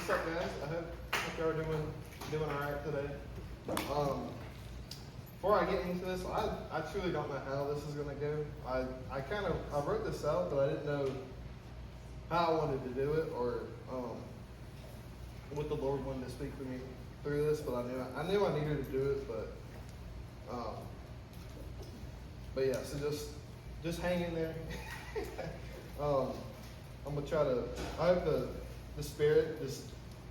What's up, guys? I hope y'all are doing all right today. Before I get into this, I truly don't know how this is gonna go. I wrote this out, but I didn't know how I wanted to do it or what the Lord wanted to speak to me through this. But I knew I needed to do it. But yeah, so just hang in there. I'm gonna try to. I hope the Spirit just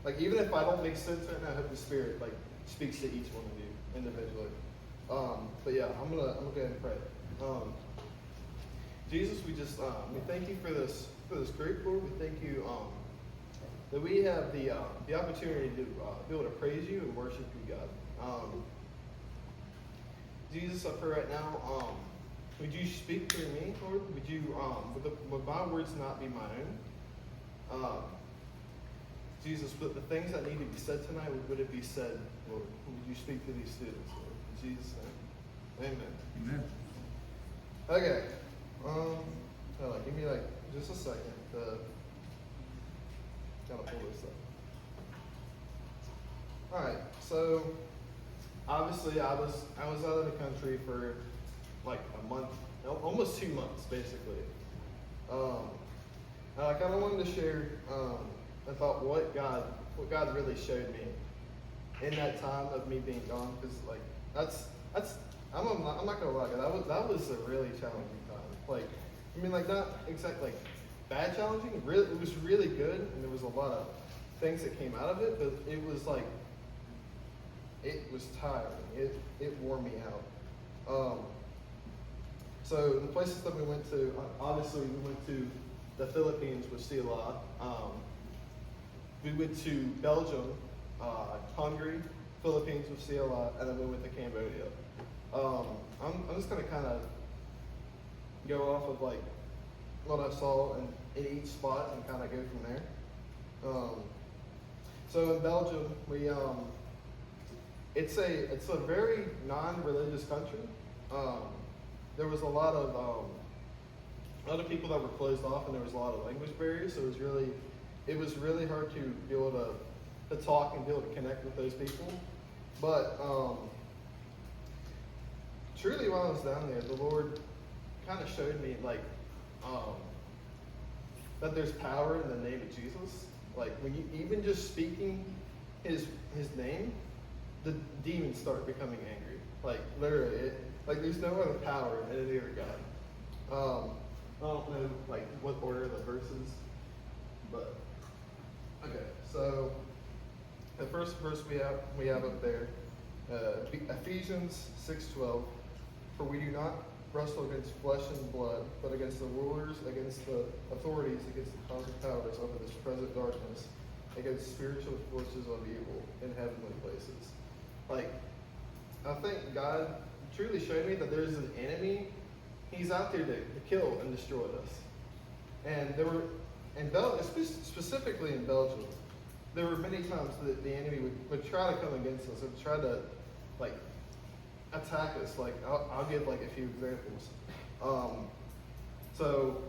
like, even if I don't make sense right now, I hope the Spirit like speaks to each one of you individually. But yeah, I'm gonna go ahead and pray. Jesus, we thank you for this group, Lord. We thank you that we have the opportunity to be able to praise you and worship you, God. Jesus, I pray right now. Would you speak through me, Lord? Would you would my words not be my own? Jesus, but the things that need to be said tonight, would it be said, Lord? Would you speak to these students, Lord? In Jesus' name. Amen. Amen. Okay. Hold on, give me like just a second to kind of pull this up. Alright, so obviously I was out of the country for like a month, almost 2 months basically. And I kind of wanted to share about what God really showed me in that time of me being gone, because like I'm not gonna lie, that was a really challenging time. Like, I mean, like not exactly like bad challenging. Really, it was really good, and there was a lot of things that came out of it. But it was like it was tiring. It wore me out. So the places that we went to, obviously we went to the Philippines with Sila. We went to Belgium, Hungary, Philippines with Sila, and then we went to Cambodia. I'm just gonna kind of go off of like what I saw in each spot and kind of go from there. So in Belgium, it's a very non-religious country. There was a lot of people that were closed off, and there was a lot of language barriers. So it was really hard to be able to talk and be able to connect with those people. But truly, while I was down there, the Lord kind of showed me like that there's power in the name of Jesus. Like when you even just speaking his name, the demons start becoming angry. Like literally, like there's no other power in any other God. I don't know like what order the verses, but okay. So the first verse we have up there, Ephesians 6:12. For we do not wrestle against flesh and blood, but against the rulers, against the authorities, against the cosmic powers over this present darkness, against spiritual forces of evil in heavenly places. Like, I think God truly showed me that there's an enemy. He's out there to kill and destroy us. And there were, specifically in Belgium, there were many times that the enemy would try to come against us and try to, like, attack us. Like, I'll give, like, a few examples. So,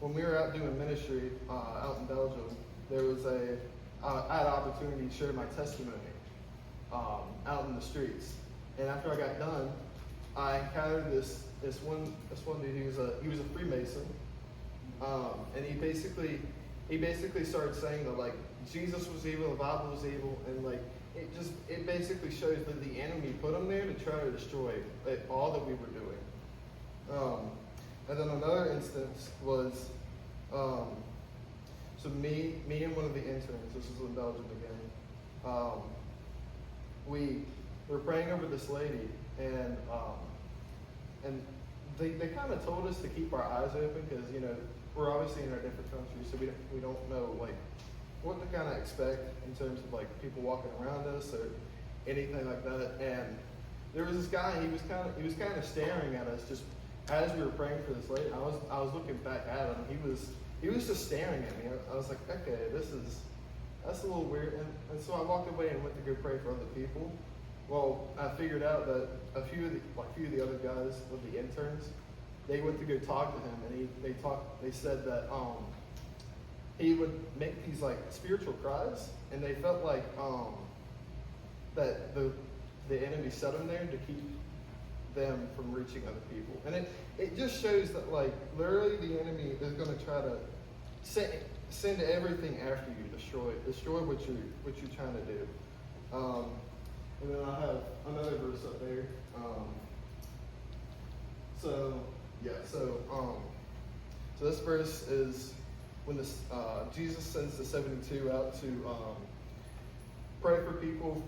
when we were out doing ministry out in Belgium, there was I had an opportunity to share my testimony out in the streets. And after I got done, I encountered this one dude. He was a Freemason, and he basically started saying that like Jesus was evil, the Bible was evil, and like it basically shows that the enemy put him there to try to destroy all that we were doing. And then another instance was so me and one of the interns. This was in Belgium again. We were praying over this lady, and they kind of told us to keep our eyes open because we're obviously in a different country, so we don't know like what to kind of expect in terms of like people walking around us or anything like that. And there was this guy. He was kind of staring at us just as we were praying for this lady. I was looking back at him. He was just staring at me. I was like, okay, that's a little weird. And so I walked away and went to go pray for other people. Well, I figured out that a few of the other guys with the interns, they went to go talk to him, and they said that he would make these like spiritual cries, and they felt like that the enemy set them there to keep them from reaching other people. And it just shows that like literally the enemy is going to try to send everything after you, destroy what you're trying to do. And then I have another verse up there. So this verse is when Jesus sends the 72 out to pray for people,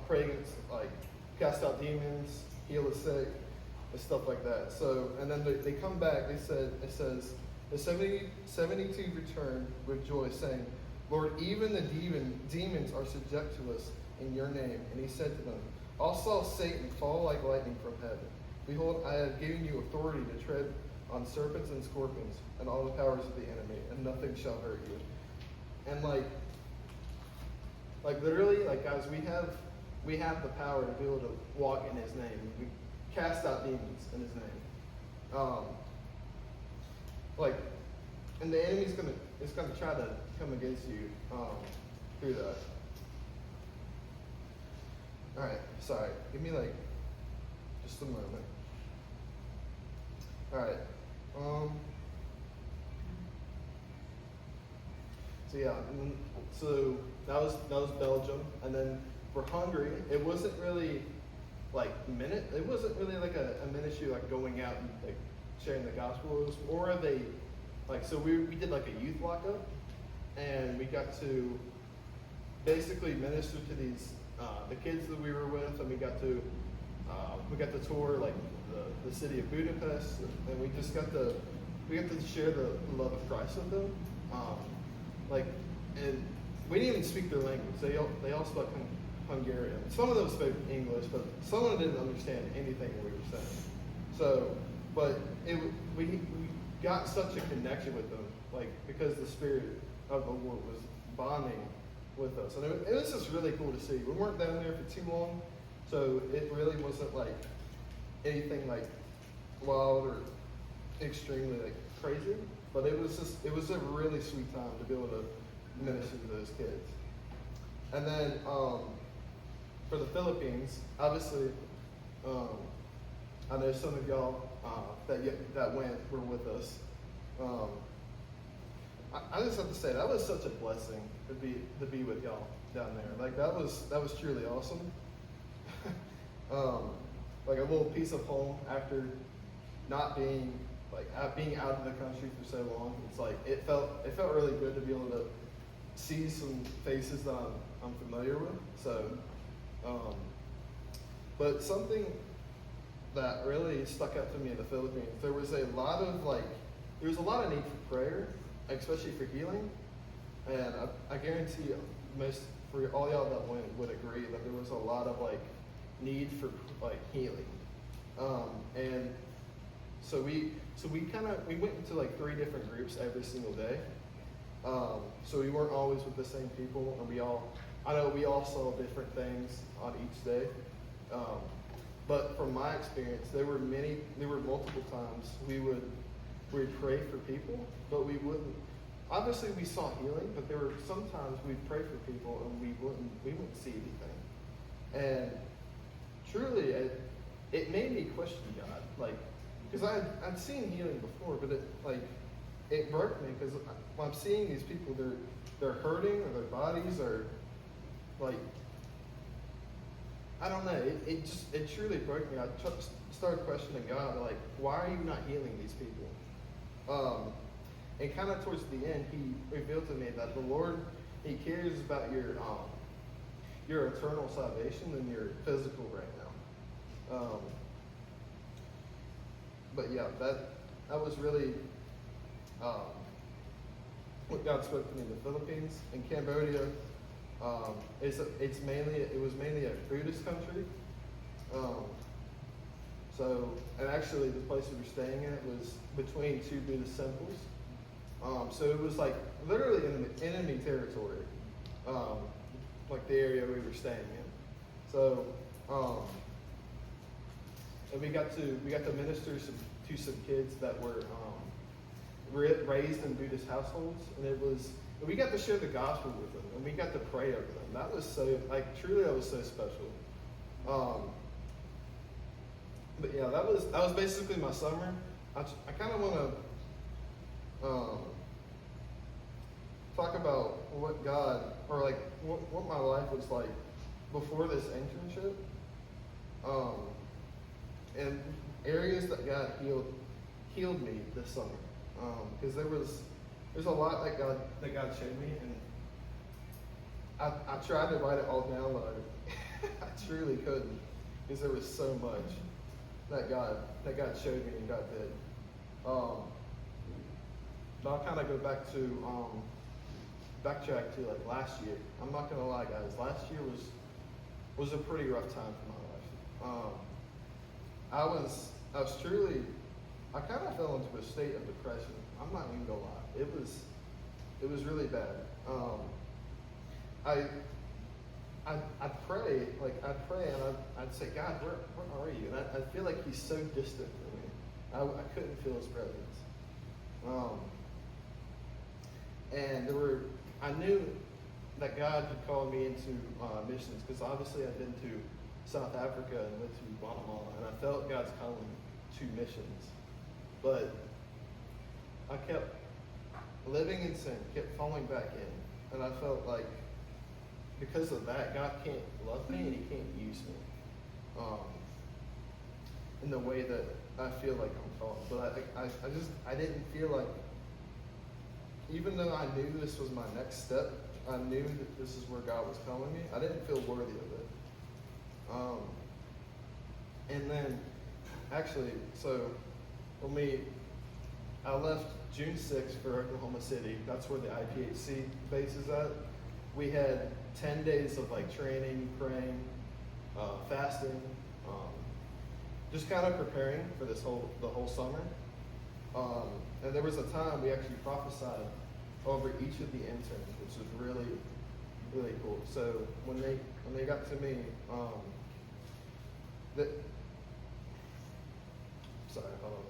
pray against, like, cast out demons, heal the sick, and stuff like that. So, and then they come back. It says the 72 returned with joy, saying, "Lord, even the demons are subject to us in your name." And he said to them, "I saw Satan fall like lightning from heaven. Behold, I have given you authority to tread on serpents and scorpions and all the powers of the enemy, and nothing shall hurt you." And like literally, like guys, we have the power to be able to walk in his name. We cast out demons in his name. And the enemy's gonna try to come against you through that. All right, sorry. Give me like just a moment. All right. So yeah, so that was Belgium, and then for Hungary, it wasn't really like it wasn't really like a ministry like going out and like sharing the gospel. It was more of a so we did like a youth lockup, and we got to basically minister to these the kids that we were with, and we got to tour like the city of Budapest, and we got to share the love of Christ with them. And we didn't even speak their language. They all spoke Hungarian. Some of them spoke English, but some of them didn't understand anything we were saying. So, but we got such a connection with them, like because the Spirit of the Lord was bonding with us, and it was just really cool to see. We weren't down there for too long, so it really wasn't like anything like wild or extremely like crazy. But it was a really sweet time to be able to minister to those kids. And then for the Philippines, obviously, I know some of y'all that were with us. I just have to say that was such a blessing to be with y'all down there. Like that was truly awesome. Like a little piece of home after not being being out of the country for so long. It's like it felt really good to be able to see some faces that I'm familiar with. So, but something that really stuck out to me in the Philippines, there was a lot of need for prayer, especially for healing. And I guarantee for all y'all that went would agree that there was a lot of need for healing. And so we went into 3 different groups every single day. So we weren't always with the same people, and we all saw different things on each day. But from my experience, there were multiple times we'd pray for people, but we wouldn't. Obviously, we saw healing, but there were sometimes we'd pray for people and we wouldn't see anything. And truly, it made me question God, because I'd seen healing before, but it broke me because I'm seeing these people, they're hurting, or their bodies are I don't know. It truly broke me. I started questioning God, why are you not healing these people? And kind of towards the end, He revealed to me that the Lord, He cares about your eternal salvation than your physical right now. But yeah, that was really what God spoke to me in the Philippines. In Cambodia, it was mainly a Buddhist country. And actually the place we were staying at was between 2 Buddhist temples. So it was literally in enemy territory, the area we were staying in. So, and we got to minister to some kids that were raised in Buddhist households, and it we got to share the gospel with them, and we got to pray over them. That was so, like, truly, that was so special. But yeah, that was basically my summer. I kind of want to talk about what God, or like what my life was like before this internship, and areas that God healed me this summer. Because there's a lot that God showed me, and I tried to write it all down, but I truly couldn't, because there was so much that God showed me and God did. But I'll kind of go backtrack to like last year. I'm not gonna lie, guys. Last year was a pretty rough time for my life. I kind of fell into a state of depression. I'm not even gonna lie. It was really bad. I'd pray and I'd say, God, where are you? And I feel like he's so distant from me. I couldn't feel his presence. And I knew that God had called me into missions, because obviously I'd been to South Africa and went to Guatemala, and I felt God's calling to missions. But I kept living in sin, kept falling back in, and I felt like because of that, God can't love me and he can't use me in the way that I feel like I'm called. But I didn't feel like, even though I knew this was my next step, I knew that this is where God was calling me, I didn't feel worthy of it. And then, actually, so I left June 6th for Oklahoma City. That's where the IPHC base is at. We had 10 days of like training, praying, fasting, just kind of preparing for the whole summer. And there was a time we actually prophesied over each of the interns, which was really, really cool. So when they got to me, sorry, hold on.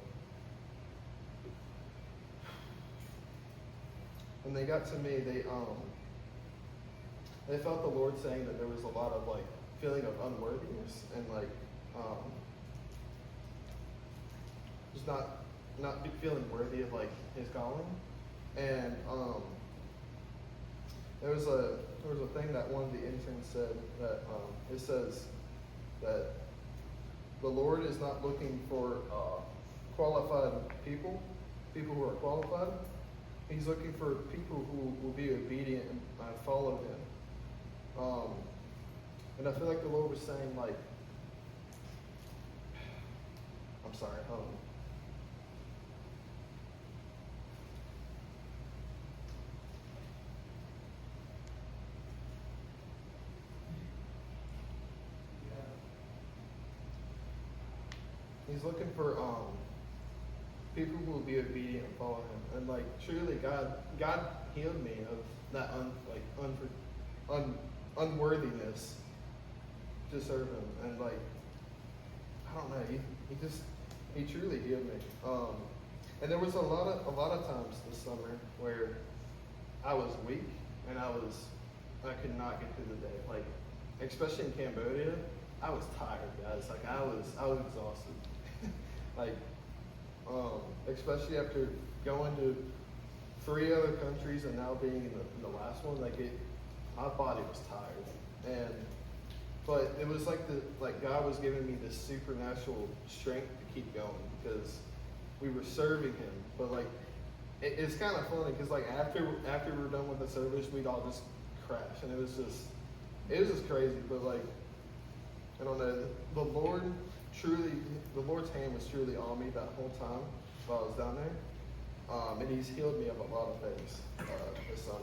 When they got to me, they felt the Lord saying that there was a lot of like feeling of unworthiness and like just not feeling worthy of like his calling. And there was a thing that one of the interns said that it says that the Lord is not looking for qualified people who are qualified. He's looking for people who will be obedient and follow him. And I feel like the Lord was saying, like, I'm sorry, hold on. He's looking for people who will be obedient and follow him. And like truly, God healed me of that unworthiness to serve him. And like, I don't know, he truly healed me. And there was a lot of times this summer where I was weak and I could not get through the day. Like, especially in Cambodia, I was tired, guys. Like I was exhausted. Like, especially after going to 3 other countries and now being in the last one, like my body was tired. But it was like God was giving me this supernatural strength to keep going because we were serving him. But like, it's kind of funny because like after we were done with the service, we'd all just crash, and it was just crazy. But like, I don't know, the Lord's hand was truly on me that whole time while I was down there. And he's healed me of a lot of things this summer.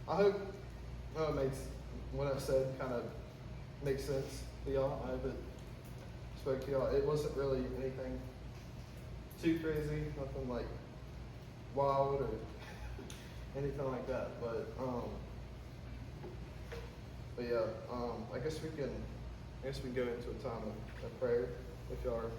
I hope what I said kind of makes sense to y'all. I hope it spoke to y'all. It wasn't really anything too crazy, nothing like wild or anything like that. But yeah, I guess we can go into a time of prayer if y'all are